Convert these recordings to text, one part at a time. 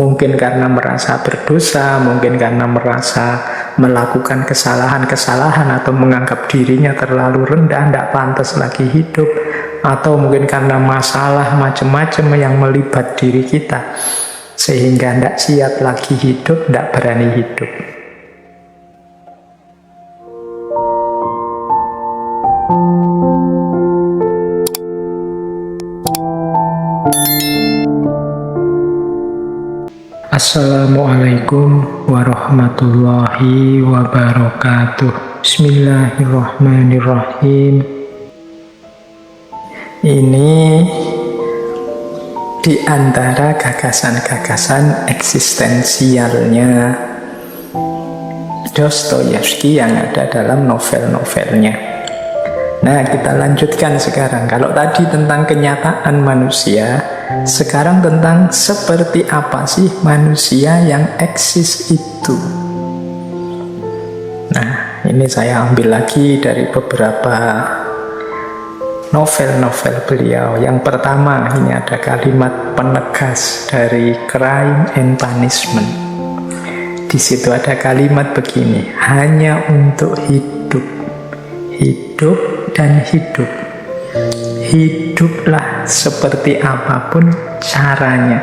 Mungkin karena merasa berdosa, mungkin karena merasa melakukan kesalahan-kesalahan atau menganggap dirinya terlalu rendah, tidak pantas lagi hidup, atau mungkin karena masalah macam-macam yang melibat diri kita, sehingga tidak siap lagi hidup, tidak berani hidup. Assalamualaikum warahmatullahi wabarakatuh. Bismillahirrahmanirrahim. Ini di antara gagasan-gagasan eksistensialnya Dostoyevsky yang ada dalam novel-novelnya. Nah, kita lanjutkan sekarang. Kalau tadi tentang kenyataan manusia, sekarang tentang seperti apa sih manusia yang eksis itu. Nah, ini saya ambil lagi dari beberapa novel-novel beliau. Yang pertama, ini ada kalimat penegas dari Crime and Punishment. Di situ ada kalimat begini: hanya untuk hidup, hidup dan hidup. Hiduplah seperti apapun caranya.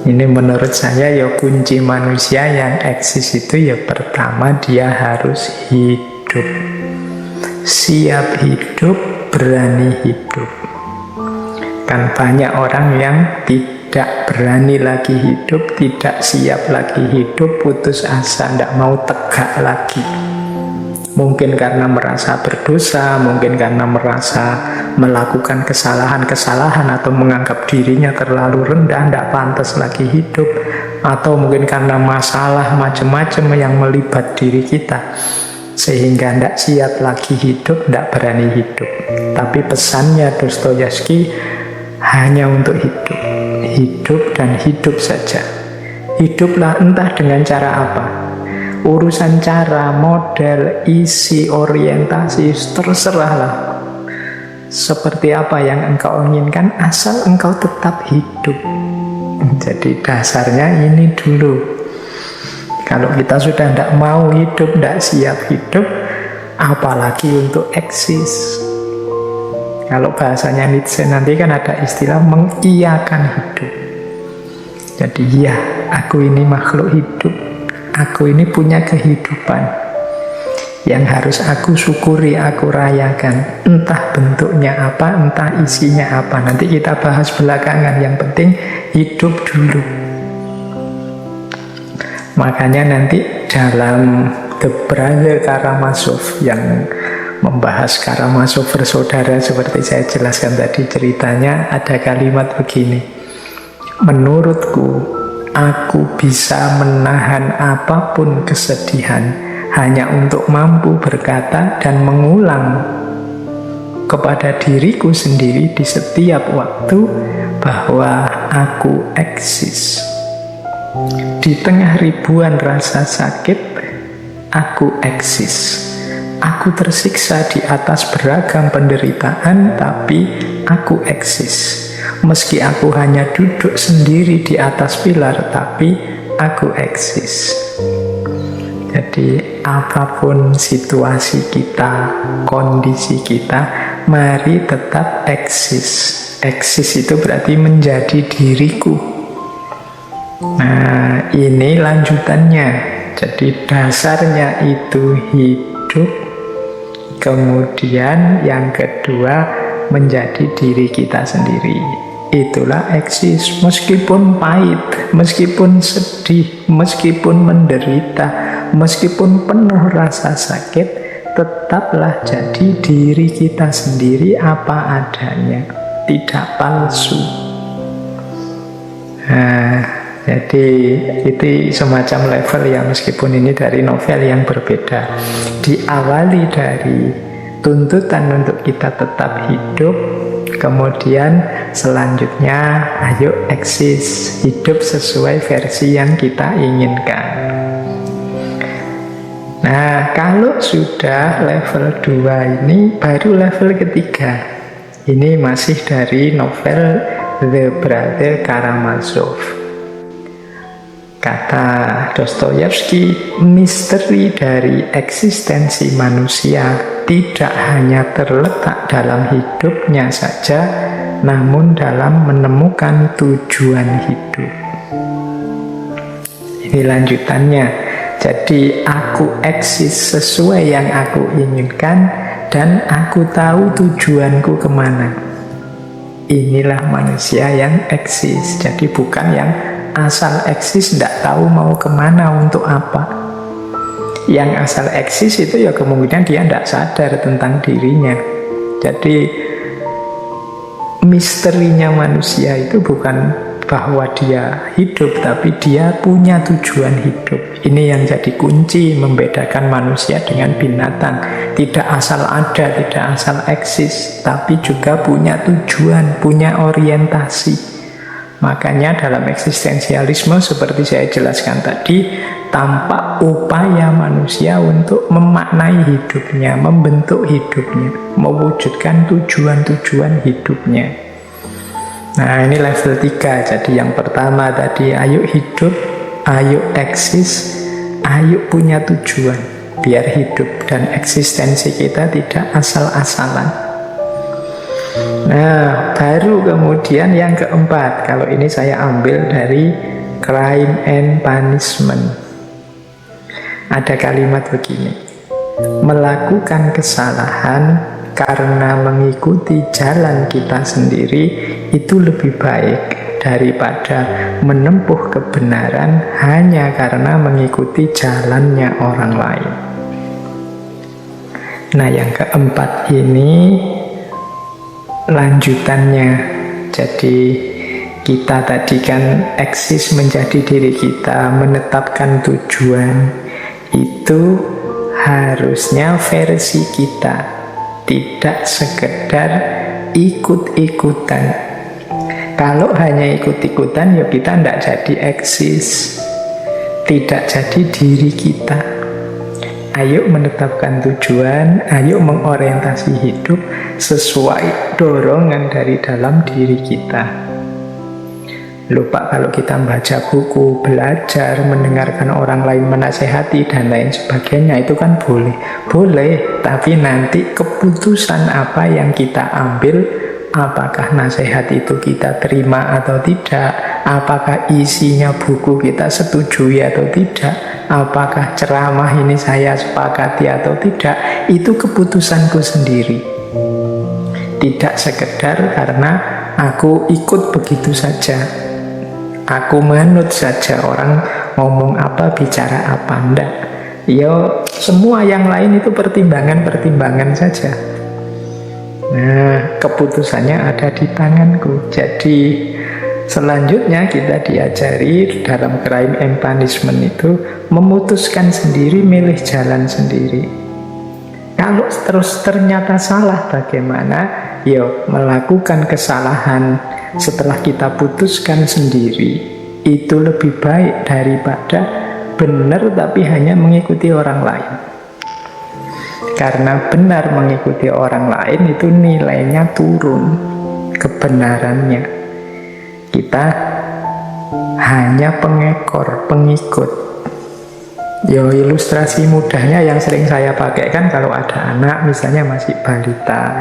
Ini menurut saya ya kunci manusia yang eksis itu ya pertama dia harus hidup. Siap hidup, berani hidup. Kan banyak orang yang tidak berani lagi hidup, tidak siap lagi hidup, putus asa, tidak mau tegak lagi. Mungkin karena merasa berdosa, mungkin karena merasa melakukan kesalahan-kesalahan atau menganggap dirinya terlalu rendah, tidak pantas lagi hidup, atau mungkin karena masalah macam-macam yang melibat diri kita, sehingga tidak siap lagi hidup, tidak berani hidup. Tapi pesannya Dostoyevsky hanya untuk hidup, hidup dan hidup saja. Hiduplah entah dengan cara apa. Urusan cara, model, isi, orientasi, terserahlah. Seperti apa yang engkau inginkan, asal engkau tetap hidup. Jadi dasarnya ini dulu. Kalau kita sudah tidak mau hidup, tidak siap hidup, apalagi untuk eksis. Kalau bahasanya Nietzsche nanti kan ada istilah mengiyakan hidup. Jadi ya, aku ini makhluk hidup. Aku ini punya kehidupan yang harus aku syukuri, aku rayakan. Entah bentuknya apa, entah isinya apa. Nanti kita bahas belakangan. Yang penting hidup dulu. Makanya nanti dalam The Brother Karamazov yang membahas Karamazov bersaudara seperti saya jelaskan tadi ceritanya, ada kalimat begini: menurutku, aku bisa menahan apapun kesedihan hanya untuk mampu berkata dan mengulang kepada diriku sendiri di setiap waktu bahwa aku eksis. Di tengah ribuan rasa sakit, aku eksis. Aku tersiksa di atas beragam penderitaan, tapi aku eksis. Meski aku hanya duduk sendiri di atas pilar, tapi aku eksis. Jadi apapun situasi kita, kondisi kita, mari tetap eksis. Eksis itu berarti menjadi diriku. Nah, ini lanjutannya. Jadi dasarnya itu hidup. Kemudian yang kedua menjadi diri kita sendiri. Itulah eksis. Meskipun pahit, meskipun sedih, meskipun menderita, meskipun penuh rasa sakit, tetaplah jadi diri kita sendiri apa adanya, tidak palsu. Nah, jadi itu semacam level yang meskipun ini dari novel yang berbeda. Diawali dari tuntutan untuk kita tetap hidup, kemudian selanjutnya ayo eksis, hidup sesuai versi yang kita inginkan. Nah, kalau sudah level 2 ini baru level ketiga. Ini masih dari novel The Brother Karamazov. Kata Dostoyevsky, misteri dari eksistensi manusia tidak hanya terletak dalam hidupnya saja, namun dalam menemukan tujuan hidup. Ini lanjutannya. Jadi aku eksis sesuai yang aku inginkan dan aku tahu tujuanku kemana. Inilah manusia yang eksis. Jadi bukan yang asal eksis, tidak tahu mau kemana, untuk apa. Yang asal eksis itu ya kemungkinan dia tidak sadar tentang dirinya. Jadi misterinya manusia itu bukan bahwa dia hidup, tapi dia punya tujuan hidup. Ini yang jadi kunci membedakan manusia dengan binatang. Tidak asal ada, tidak asal eksis, tapi juga punya tujuan, punya orientasi. Makanya dalam eksistensialisme seperti saya jelaskan tadi, tampak upaya manusia untuk memaknai hidupnya, membentuk hidupnya, mewujudkan tujuan-tujuan hidupnya. Nah, ini level 3. Jadi yang pertama tadi, ayo hidup, ayo eksis, ayo punya tujuan, biar hidup dan eksistensi kita tidak asal-asalan. Nah, baru kemudian yang keempat. Kalau ini saya ambil dari Crime and Punishment. Ada kalimat begini: melakukan kesalahan karena mengikuti jalan kita sendiri itu lebih baik daripada menempuh kebenaran hanya karena mengikuti jalannya orang lain. Nah, yang keempat ini lanjutannya. Jadi kita tadi kan eksis menjadi diri kita, menetapkan tujuan. Itu harusnya versi kita, tidak sekedar ikut-ikutan. Kalau hanya ikut-ikutan, ya kita tidak jadi eksis, tidak jadi diri kita. Ayo menetapkan tujuan, ayo mengorientasi hidup sesuai dorongan dari dalam diri kita. Lupa kalau kita membaca buku, belajar, mendengarkan orang lain menasehati dan lain sebagainya, itu kan boleh, tapi nanti keputusan apa yang kita ambil, apakah nasihat itu kita terima atau tidak, apakah isinya buku kita setujui atau tidak, apakah ceramah ini saya sepakati atau tidak, itu keputusanku sendiri. Tidak sekedar karena aku ikut begitu saja, aku manut saja orang ngomong apa, bicara apa, enggak. Ya, semua yang lain itu pertimbangan-pertimbangan saja. Nah, keputusannya ada di tanganku. Jadi, selanjutnya kita diajari dalam Crime and Punishment itu memutuskan sendiri, milih jalan sendiri. Kalau terus ternyata salah, bagaimana? Ya, melakukan kesalahan setelah kita putuskan sendiri itu lebih baik daripada benar tapi hanya mengikuti orang lain. Karena benar mengikuti orang lain itu nilainya turun, kebenarannya. Kita hanya pengekor, pengikut. Ya, ilustrasi mudahnya yang sering saya pakai kan kalau ada anak misalnya masih balita,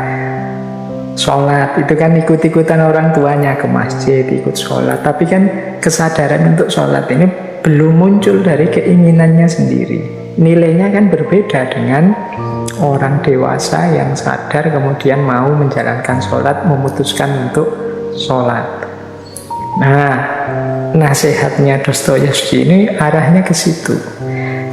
sholat, itu kan ikut-ikutan orang tuanya ke masjid, ikut sholat. Tapi kan kesadaran untuk sholat ini belum muncul dari keinginannya sendiri. Nilainya kan berbeda dengan orang dewasa yang sadar kemudian mau menjalankan sholat, memutuskan untuk sholat. Nah, nasihatnya Dostoyevsky ini arahnya ke situ.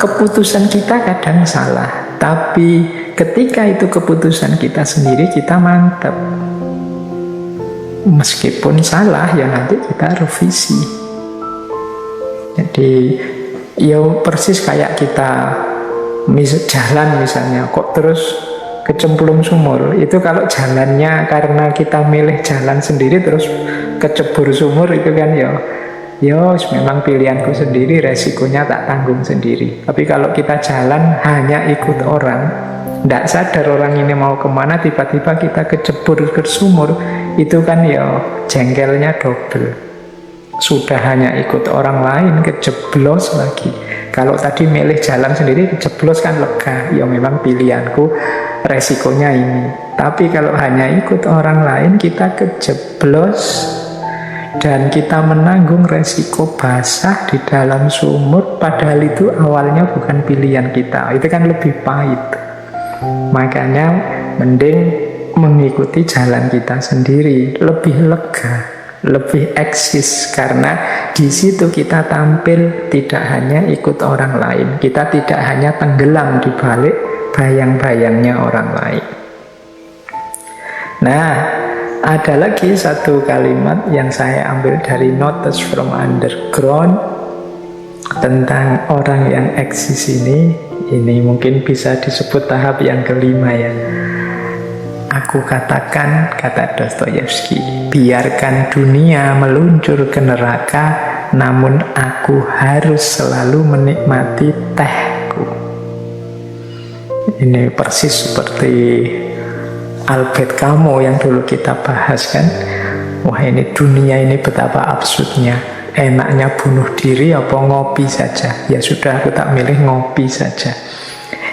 Keputusan kita kadang salah, tapi ketika itu keputusan kita sendiri, kita mantap. Meskipun salah, ya nanti kita revisi. Jadi, ya persis kayak kita jalan misalnya, kok terus kecemplung sumur. Itu kalau jalannya karena kita milih jalan sendiri terus kecebur sumur, itu kan ya memang pilihanku sendiri, resikonya tak tanggung sendiri. Tapi kalau kita jalan hanya ikut orang, tidak sadar orang ini mau kemana, tiba-tiba kita kecebur ke sumur, itu kan ya jengkelnya double. Sudah hanya ikut orang lain, kejeblos lagi. Kalau tadi milih jalan sendiri, kejeblos kan lega. Ya memang pilihanku, resikonya ini. Tapi kalau hanya ikut orang lain, kita kejeblos. Dan kita menanggung resiko basah di dalam sumur, padahal itu awalnya bukan pilihan kita. Itu kan lebih pahit. Makanya mending mengikuti jalan kita sendiri, lebih lega, lebih eksis, karena di situ kita tampil tidak hanya ikut orang lain, kita tidak hanya tenggelam di balik bayang-bayangnya orang lain. Nah, ada lagi satu kalimat yang saya ambil dari Notes from Underground tentang orang yang eksis ini. Ini mungkin bisa disebut tahap yang kelima ya. Aku katakan, kata Dostoyevsky, biarkan dunia meluncur ke neraka, namun aku harus selalu menikmati tehku. Ini persis seperti Albert Camus yang dulu kita bahas kan. Wah, ini dunia ini betapa absurdnya. Enaknya bunuh diri apa ngopi saja. Ya sudah, aku tak milih ngopi saja.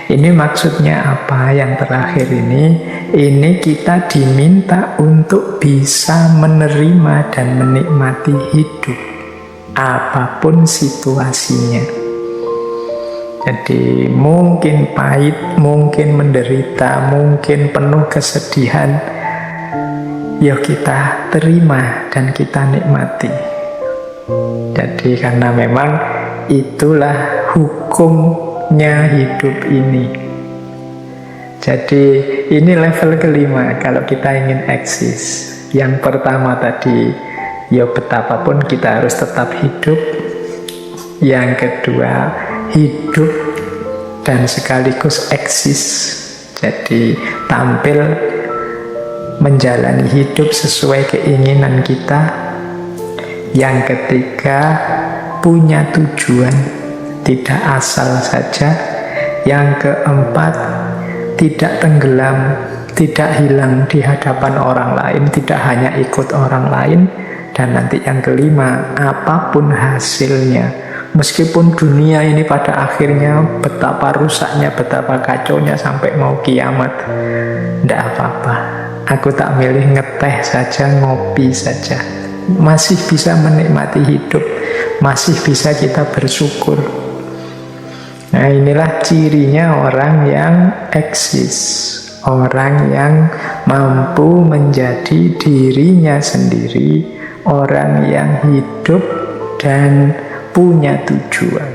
Ini maksudnya apa yang terakhir ini? Ini kita diminta untuk bisa menerima dan menikmati hidup apapun situasinya. Jadi mungkin pahit, mungkin menderita, mungkin penuh kesedihan, ya kita terima dan kita nikmati. Jadi karena memang itulah hukumnya hidup ini. Jadi ini level kelima kalau kita ingin eksis. Yang pertama tadi, ya betapapun kita harus tetap hidup. Yang kedua, hidup dan sekaligus eksis. Jadi tampil menjalani hidup sesuai keinginan kita. Yang ketiga, punya tujuan, tidak asal saja. Yang keempat, tidak tenggelam, tidak hilang di hadapan orang lain, tidak hanya ikut orang lain. Dan nanti yang kelima, apapun hasilnya, meskipun dunia ini pada akhirnya betapa rusaknya, betapa kacaunya sampai mau kiamat, tidak apa-apa. Aku tak milih ngeteh saja, ngopi saja. Masih bisa menikmati hidup, masih bisa kita bersyukur. Nah, inilah cirinya orang yang eksis, orang yang mampu menjadi dirinya sendiri, orang yang hidup dan punya tujuan.